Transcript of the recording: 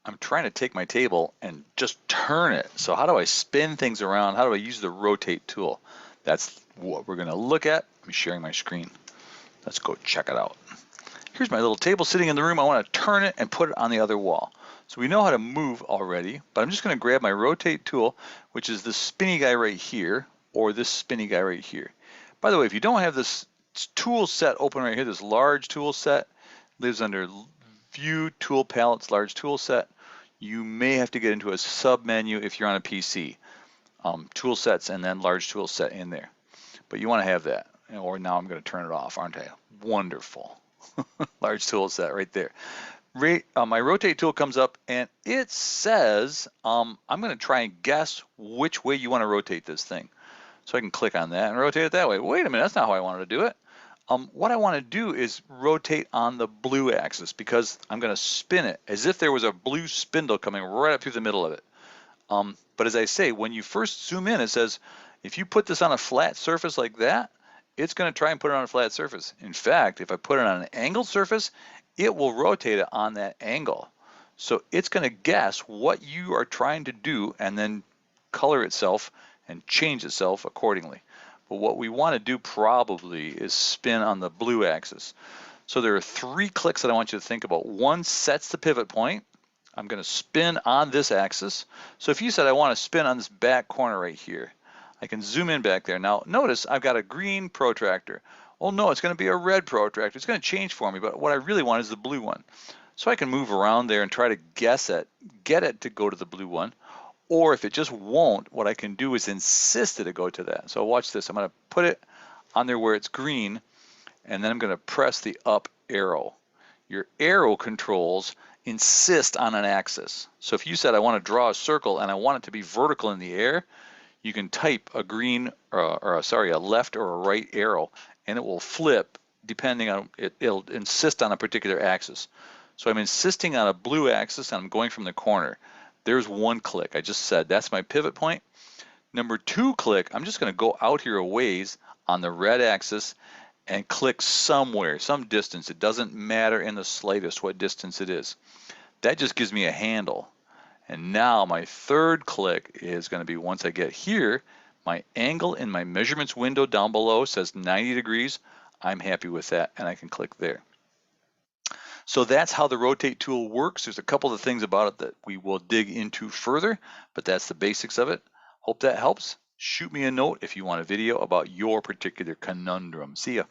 I'm trying to take my table and just turn it. So how do I spin things around? How do I use the rotate tool? That's what we're going to look at. I'm sharing my screen. Let's go check it out. Here's my little table sitting in the room. I want to turn it and put it on the other wall. So we know how to move already, but I'm just going to grab my rotate tool, which is this spinny guy right here, or this spinny guy right here. By the way, if you don't have this tool set open right here, this large tool set lives under View, Tool Palettes, Large Tool Set. You may have to get into a sub menu if you're on a PC. Tool sets and then large tool set in there. But you want to have that. Or now I'm going to turn it off, aren't I? Wonderful. Large tool set right there. My rotate tool comes up and it says, I'm going to try and guess which way you want to rotate this thing. So I can click on that and rotate it that way. Wait a minute, that's not how I wanted to do it. What I want to do is rotate on the blue axis because I'm going to spin it as if there was a blue spindle coming right up through the middle of it. But as I say, when you first zoom in, it says, if you put this on a flat surface like that, it's going to try and put it on a flat surface. In fact, if I put it on an angled surface, it will rotate it on that angle. So it's going to guess what you are trying to do and then color itself and change itself accordingly. But what we want to do probably is spin on the blue axis. So there are 3 clicks that I want you to think about. One sets the pivot point. I'm going to spin on this axis. So if you said I want to spin on this back corner right here, I can zoom in back there. Now notice I've got a green protractor. Oh no, it's going to be a red protractor. It's going to change for me, but what I really want is the blue one. So I can move around there and try to guess it, get it to go to the blue one. Or if it just won't, what I can do is insist that it go to that. So watch this. I'm going to put it on there where it's green, and then I'm going to press the up arrow. Your arrow controls insist on an axis. So if you said I want to draw a circle and I want it to be vertical in the air, you can type a green a left or a right arrow, and it will flip depending on it'll insist on a particular axis. So I'm insisting on a blue axis and I'm going from the corner. There's 1 click. I just said that's my pivot point. Number 2 click, I'm just going to go out here a ways on the red axis and click somewhere, some distance. It doesn't matter in the slightest what distance it is. That just gives me a handle. And now my 3rd click is going to be once I get here, my angle in my measurements window down below says 90 degrees. I'm happy with that and I can click there. So that's how the rotate tool works. There's a couple of things about it that we will dig into further, but that's the basics of it. Hope that helps. Shoot me a note if you want a video about your particular conundrum. See ya.